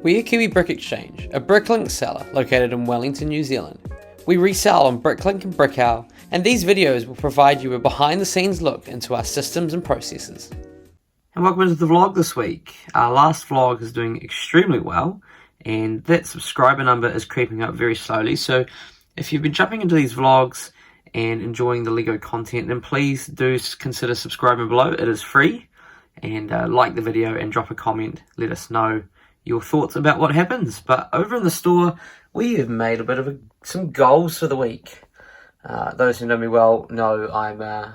We are Kiwi Brick Exchange, a Bricklink seller located in Wellington, New Zealand. We resell on Bricklink and BrickOwl, and these videos will provide you a behind-the-scenes look into our systems and processes. And welcome into the vlog this week. Our last vlog is doing extremely well, and that subscriber number is creeping up very slowly. So if you've been jumping into these vlogs and enjoying the Lego content, then please do consider subscribing below. It is free. And like the video and drop a comment. Let us know your thoughts about what happens. But over in the store, we have made a bit of some goals for the week. Those who know me well know I'm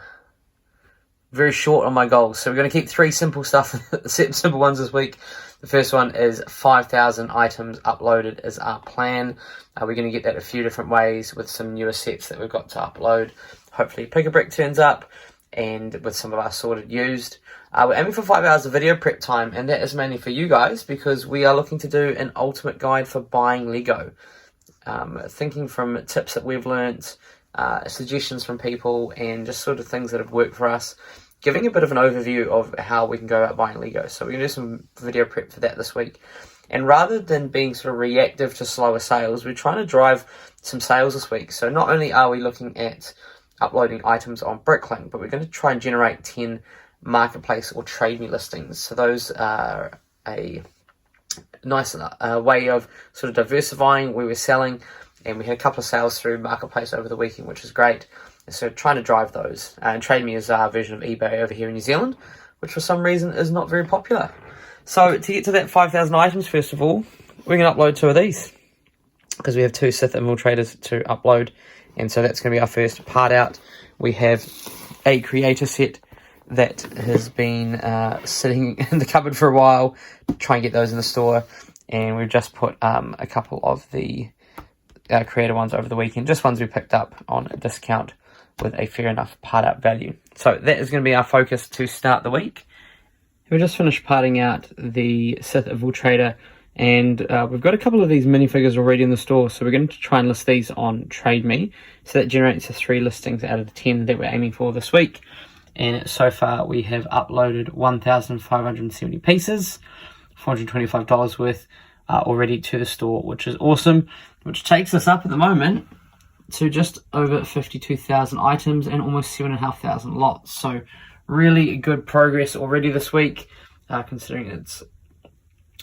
very short on my goals. So we're going to keep three simple ones this week. The first one is 5,000 items uploaded is our plan. We're going to get that a few different ways with some newer sets that we've got to upload. Hopefully Pick a Brick turns up and with some of our sorted used. We're aiming for 5 hours of video prep time, and that is mainly for you guys because we are looking to do an ultimate guide for buying Lego. Thinking from tips that we've learnt, suggestions from people, and just sort of things that have worked for us, giving a bit of an overview of how we can go about buying Lego. So we're going to do some video prep for that this week. And rather than being sort of reactive to slower sales, we're trying to drive some sales this week. So not only are we looking at uploading items on Bricklink, but we're going to try and generate 10 marketplace or TradeMe listings. So those are a nice way of sort of diversifying where we're selling, and we had a couple of sales through marketplace over the weekend, which is great. And so trying to drive those. And TradeMe is our version of eBay over here in New Zealand, which for some reason is not very popular. So to get to that 5,000 items, first of all, we're going to upload 2 of these because we have 2 Sith Infiltrators to upload. And so that's going to be our first part out. We have a creator set that has been sitting in the cupboard for a while, try and get those in the store. And we've just put a couple of the creator ones over the weekend, just ones we picked up on a discount with a fair enough part out value. So that is going to be our focus to start the week. We just finished parting out the Sith Infiltrator, and we've got a couple of these minifigures already in the store, so we're going to try and list these on TradeMe. So that generates the 3 listings out of the 10 that we're aiming for this week. And so far we have uploaded 1,570 pieces, $425 worth already to the store, which is awesome, which takes us up at the moment to just over 52,000 items and almost 7,500 lots. So really good progress already this week, considering it's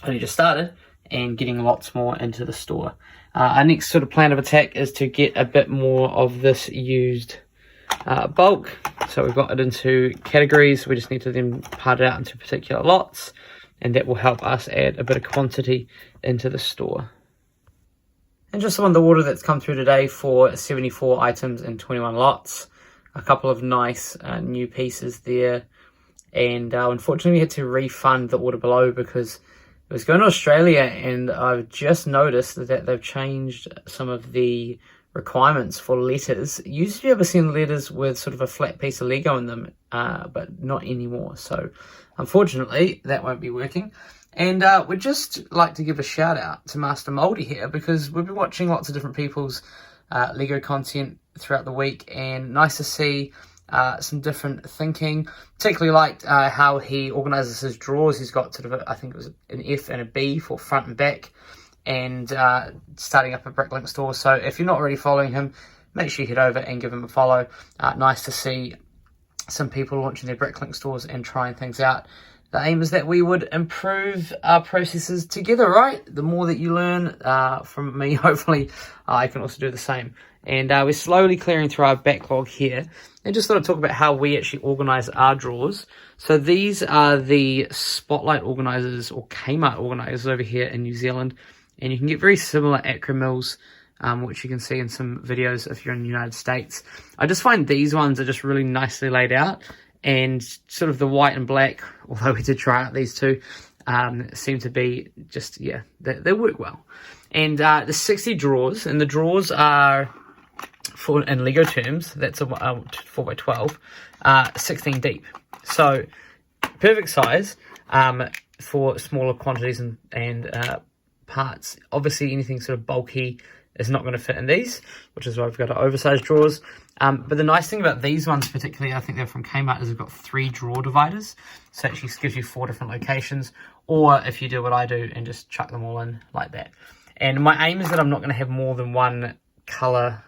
only just started, and getting lots more into the store. Our next sort of plan of attack is to get a bit more of this used bulk. So we've got it into categories. We just need to then part it out into particular lots, and that will help us add a bit of quantity into the store. And just on the order that's come through today for 74 items and 21 lots. A couple of nice new pieces there. And unfortunately we had to refund the order below because it was going to Australia, and I've just noticed that they've changed some of the requirements for letters. Used to be able to send letters with sort of a flat piece of Lego in them, but not anymore. So unfortunately that won't be working. And we'd just like to give a shout out to Master Mouldy here, because we've been watching lots of different people's Lego content throughout the week, and nice to see some different thinking. Particularly liked how he organizes his drawers. He's got sort of I think it was an F and a B for front and back, and starting up a Bricklink store. So if you're not already following him, make sure you head over and give him a follow. Nice to see some people launching their Bricklink stores and trying things out. The aim is that we would improve our processes together, right? The more that you learn from me, hopefully I can also do the same. And we're slowly clearing through our backlog here. And just thought I'd talk about how we actually organize our drawers. So these are the Spotlight organizers, or Kmart organizers over here in New Zealand. And you can get very similar acromills, which you can see in some videos if you're in the United States. I just find these ones are just really nicely laid out. And sort of the white and black, although we did try out these two, seem to be just, yeah, they work well. And the 60 drawers, and the drawers are, for in Lego terms, that's a 4x12, 16 deep. So perfect size for smaller quantities and parts. Obviously anything sort of bulky is not going to fit in these, which is why I've got oversized drawers. But the nice thing about these ones particularly, I think they're from Kmart, is they've got 3 drawer dividers. So it actually gives you 4 different locations. Or if you do what I do and just chuck them all in like that. And my aim is that I'm not going to have more than one color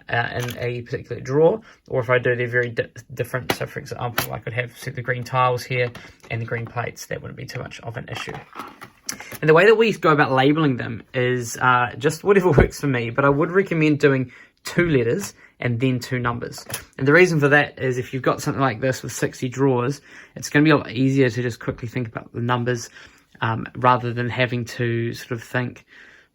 in a particular drawer, or if I do, they're very different. So for example, I could have the green tiles here and the green plates. That wouldn't be too much of an issue. And the way that we go about labeling them is just whatever works for me, but I would recommend doing 2 letters and then 2 numbers. And the reason for that is if you've got something like this with 60 drawers, it's going to be a lot easier to just quickly think about the numbers rather than having to sort of think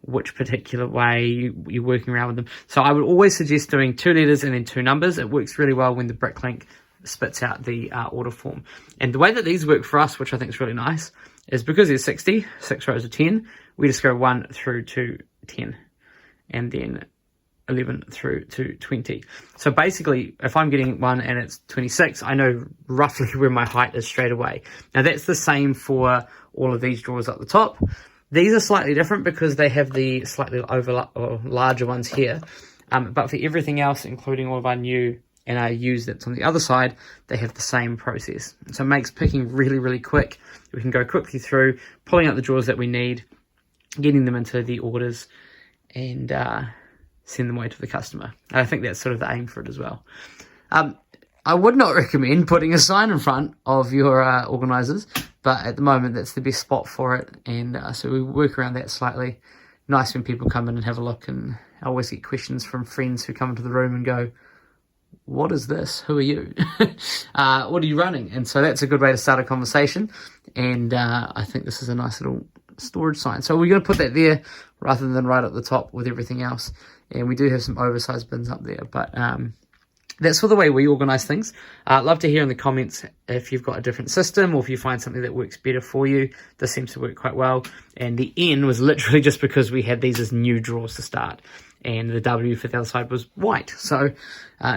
which particular way you're working around with them. So I would always suggest doing 2 letters and then 2 numbers. It works really well when the Bricklink spits out the order form. And the way that these work for us, which I think is really nice, is because there's 60, 6 rows of 10, we just go 1 through to 10, and then 11 through to 20. So basically, if I'm getting one and it's 26, I know roughly where my height is straight away. Now that's the same for all of these drawers at the top. These are slightly different because they have the slightly larger ones here. But for everything else, including all of our new and our used that's on the other side, they have the same process. So it makes picking really, really quick. We can go quickly through, pulling out the drawers that we need, getting them into the orders, and send them away to the customer. And I think that's sort of the aim for it as well. I would not recommend putting a sign in front of your organisers, but at the moment that's the best spot for it, and so we work around that slightly. Nice when people come in and have a look, and I always get questions from friends who come into the room and go, what is this? Who are you? What are you running? And so that's a good way to start a conversation, and I think this is a nice little storage sign. So we're going to put that there rather than right at the top with everything else, and we do have some oversized bins up there, but that's for the way we organize things. I'd love to hear in the comments if you've got a different system or if you find something that works better for you. This seems to work quite well. And the N was literally just because we had these as new drawers to start. And the W for the other side was white. So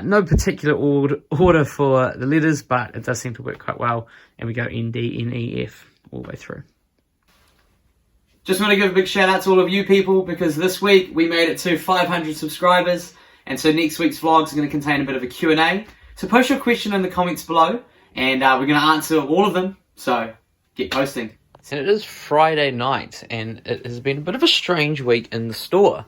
no particular order for the letters, but it does seem to work quite well. And we go N, D, N, E, F all the way through. Just want to give a big shout out to all of you people, because this week we made it to 500 subscribers. And so next week's vlog is going to contain a bit of a Q&A. So post your question in the comments below, and we're going to answer all of them. So get posting. So it is Friday night, and it has been a bit of a strange week in the store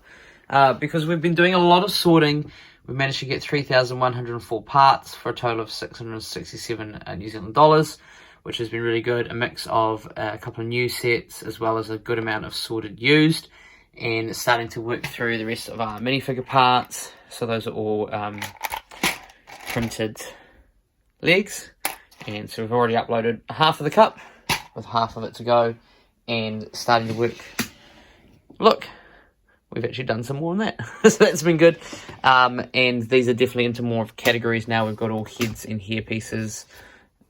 because we've been doing a lot of sorting. We've managed to get 3,104 parts for a total of 667 New Zealand dollars, which has been really good. A mix of a couple of new sets as well as a good amount of sorted used, and starting to work through the rest of our minifigure parts. So those are all printed legs, and so we've already uploaded half of the cup with half of it to go, and starting to work. Look, we've actually done some more than that. So that's been good. And these are definitely into more of categories now. We've got all heads and hair pieces,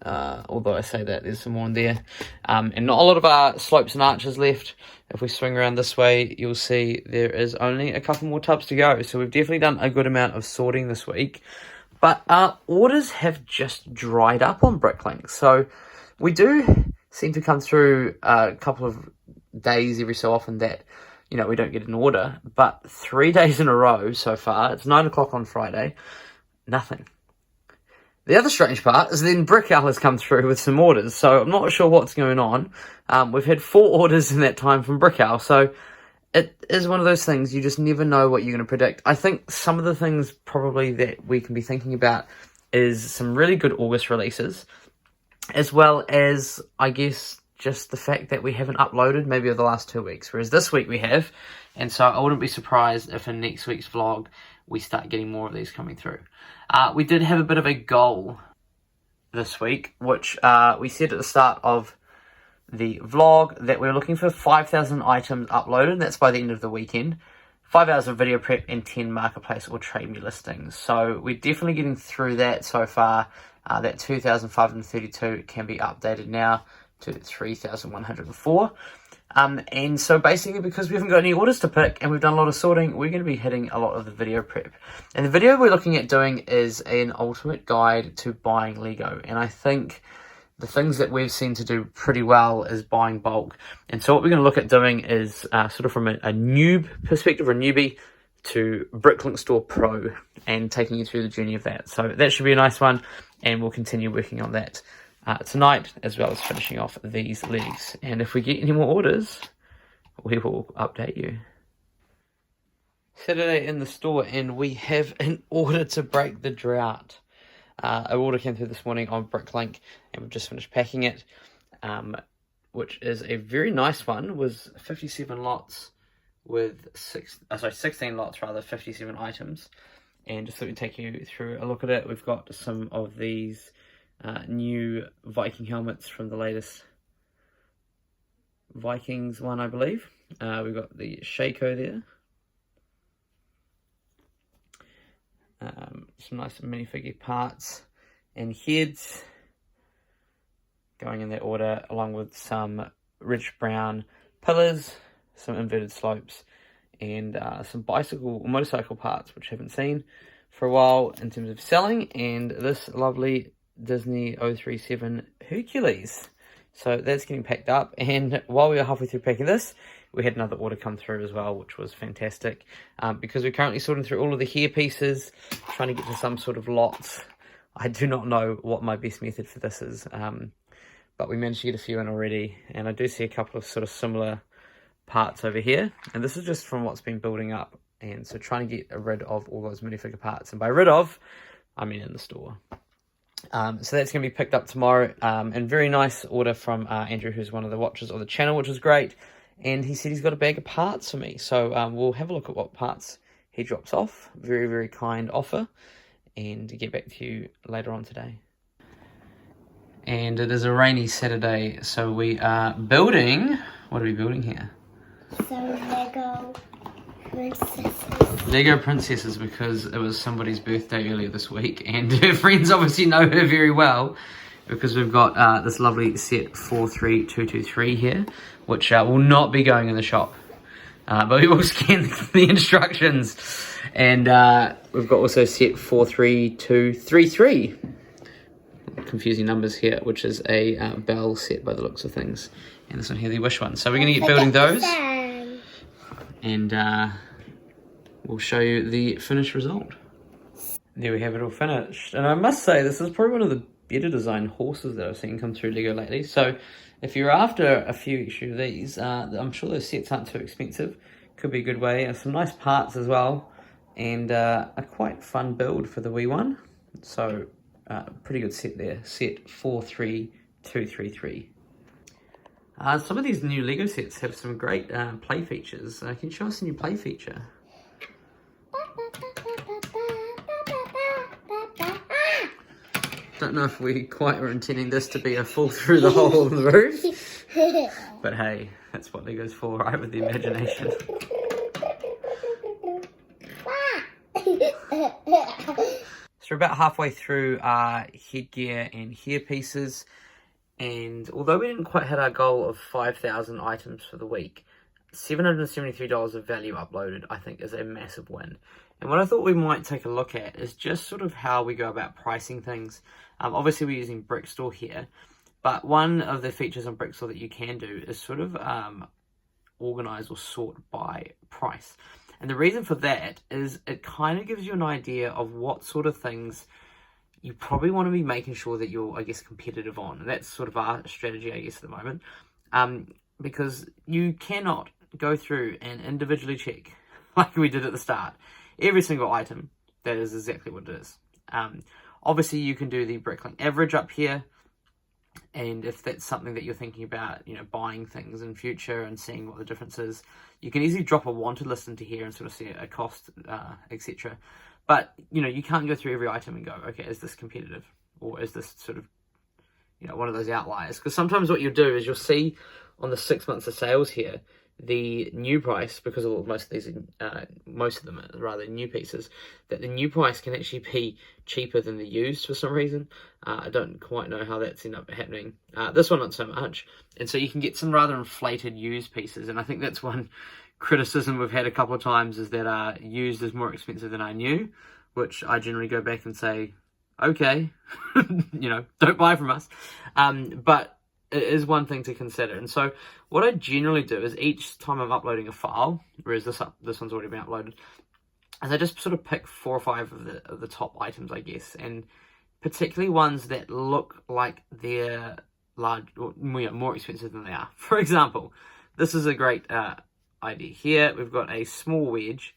although I say that there's some more in there, and not a lot of our slopes and arches left. If we swing around this way, you'll see there is only a couple more tubs to go. So we've definitely done a good amount of sorting this week. But our orders have just dried up on Bricklink. So we do seem to come through a couple of days every so often that, you know, we don't get an order. But 3 days in a row so far, it's 9 o'clock on Friday, nothing. The other strange part is then BrickOwl has come through with some orders, so I'm not sure what's going on. We've had 4 orders in that time from BrickOwl, so it is one of those things you just never know what you're going to predict. I think some of the things probably that we can be thinking about is some really good August releases, as well as, I guess, just the fact that we haven't uploaded maybe over the last 2 weeks, whereas this week we have, and so I wouldn't be surprised if in next week's vlog we start getting more of these coming through. We did have a bit of a goal this week, which we said at the start of the vlog that we were looking for 5,000 items uploaded. That's by the end of the weekend. 5 hours of video prep and 10 marketplace or TradeMe listings. So we're definitely getting through that so far. That 2,532 can be updated now to 3,104. And so basically, because we haven't got any orders to pick and we've done a lot of sorting, we're going to be hitting a lot of the video prep. And the video we're looking at doing is an ultimate guide to buying Lego. And I think the things that we've seen to do pretty well is buying bulk. And so what we're going to look at doing is sort of from a noob perspective, or a newbie to Bricklink Store Pro and taking you through the journey of that. So that should be a nice one, and we'll continue working on that tonight, as well as finishing off these legs. And if we get any more orders, we will update you. Saturday in the store, and we have an order to break the drought. An order came through this morning on Bricklink, and we've just finished packing it, which is a very nice one. Was 57 lots with 16 lots rather, 57 items. And just so we take you through a look at it, we've got some of these new Viking helmets from the latest Vikings one, I believe. We've got the Shaco there. Some nice minifigure parts and heads going in that order, along with some rich brown pillars, some inverted slopes, and some motorcycle parts which I haven't seen for a while in terms of selling, and this lovely Disney 037 Hercules. So that's getting packed up, and while we were halfway through packing this, we had another order come through as well, which was fantastic, because we're currently sorting through all of the hair pieces, trying to get to some sort of lots. I do not know what my best method for this is, but we managed to get a few in already, and I do see a couple of sort of similar parts over here, and this is just from what's been building up, and so trying to get rid of all those minifigure parts, and by rid of, I mean in the store. So that's going to be picked up tomorrow, and very nice order from Andrew, who's one of the watchers of the channel, which was great. And he said he's got a bag of parts for me. So we'll have a look at what parts he drops off. Very, very kind offer. And get back to you later on today. And it is a rainy Saturday, so we are building... What are we building here? Some Lego princesses. Lego princesses, because it was somebody's birthday earlier this week. And her friends obviously know her very well, because we've got this lovely set 43223 here, which will not be going in the shop, but we will scan the instructions. And we've got also set 43233, confusing numbers here, which is a bell set by the looks of things, and this one here, the Wish one. So we're going to get building those, and we'll show you the finished result. There we have it all finished, and I must say this is probably one of the better designed horses that I've seen come through Lego lately. So if you're after a few extra of these, I'm sure those sets aren't too expensive. Could be a good way. Some nice parts as well, and a quite fun build for the wee one. So pretty good set there, set 43233. Some of these new Lego sets have some great play features. Can you show us a new play feature? Don't know if we quite were intending this to be a fall through the hole in the roof, but hey, that's what Lego's for, right, with the imagination. So we're about halfway through our headgear and hair pieces, and although we didn't quite hit our goal of 5,000 items for the week, $773 of value uploaded, I think, is a massive win. And what I thought we might take a look at is just sort of how we go about pricing things. Obviously, we're using Brickstore here, but one of the features on Brickstore that you can do is sort of organize or sort by price. And the reason for that is it kind of gives you an idea of what sort of things you probably want to be making sure that you're, I guess, competitive on. And that's sort of our strategy, I guess, at the moment. Because you cannot go through and individually check, like we did at the start, every single item. That is exactly what it is. Obviously, you can do the Bricklink average up here, and if that's something that you're thinking about, you know, buying things in future and seeing what the difference is, you can easily drop a wanted list into here and sort of see a cost, etc. But, you know, you can't go through every item and go, okay, is this competitive? Or is this sort of, you know, one of those outliers? Because sometimes what you'll do is you'll see on the 6 months of sales here, the new price, because of most of these, most of them are rather new pieces, that the new price can actually be cheaper than the used for some reason. I don't quite know how that's ended up happening. This one not so much, and so you can get some rather inflated used pieces, and I think that's one criticism we've had a couple of times, is that used is more expensive than our new, which I generally go back and say, okay, you know, don't buy from us, but it is one thing to consider. And so what I generally do is each time I'm uploading a file, whereas this one's already been uploaded, is I just sort of pick 4 or 5 of the top items, I guess, and particularly ones that look like they're large or more expensive than they are. For example, this is a great idea here. We've got a small wedge,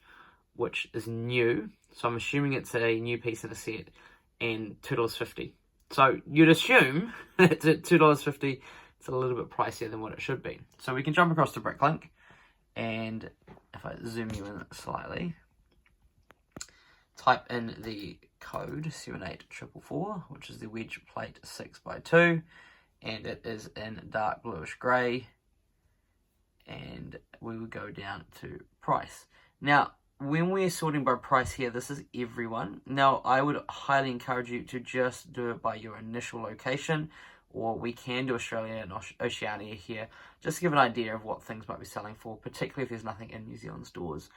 which is new, so I'm assuming it's a new piece in the set, and $2.50. So you'd assume that at $2.50 it's a little bit pricier than what it should be. So we can jump across to Bricklink, and if I zoom you in slightly, type in the code 78444, which is the wedge plate 6x2, and it is in dark bluish grey, and we will go down to price. Now, when we're sorting by price here, this is everyone. Now, I would highly encourage you to just do it by your initial location, or we can do Australia and Oceania here, just to give an idea of what things might be selling for, particularly if there's nothing in New Zealand stores.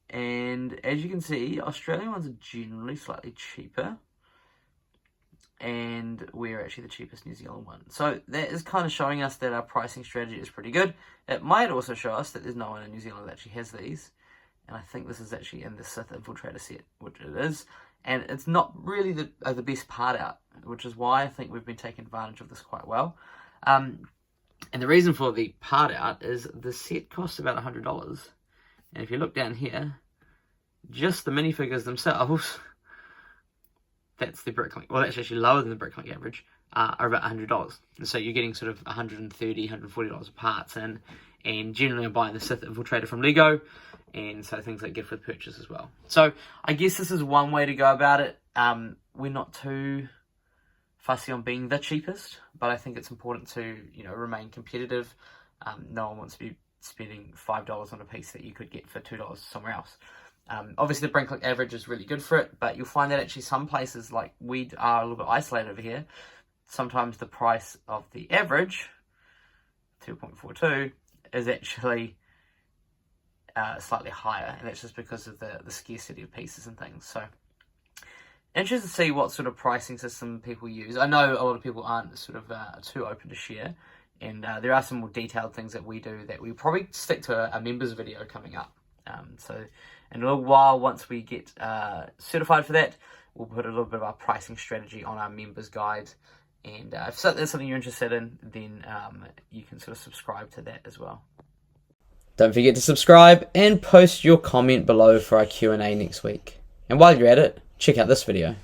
And as you can see, Australian ones are generally slightly cheaper, and we're actually the cheapest New Zealand one. So that is kind of showing us that our pricing strategy is pretty good. It might also show us that there's no one in New Zealand that actually has these. And I think this is actually in the Sith Infiltrator set, which it is. And it's not really the best part out, which is why I think we've been taking advantage of this quite well. And the reason for the part out is the set costs about $100. And if you look down here, just the minifigures themselves, that's the Bricklink, well, that's actually lower than the Bricklink average, are about $100. And so you're getting sort of $130, $140 of parts in. And generally I'm buying the Sith Infiltrator from Lego, and so things like gift with purchase as well. So I guess this is one way to go about it. We're not too fussy on being the cheapest, but I think it's important to, remain competitive. No one wants to be spending $5 on a piece that you could get for $2 somewhere else. Obviously the Bricklink average is really good for it, but you'll find that actually some places, like we are a little bit isolated over here, sometimes the price of the average, 2.42, is actually slightly higher, and that's just because of the scarcity of pieces and things. So interested to see what sort of pricing system people use. I know a lot of people aren't sort of too open to share, and there are some more detailed things that we do that we probably stick to a members video coming up. So in a little while, once we get certified for that, we'll put a little bit of our pricing strategy on our members guide. And if that's something you're interested in, then you can sort of subscribe to that as well. Don't forget to subscribe and post your comment below for our Q&A next week. And while you're at it, check out this video.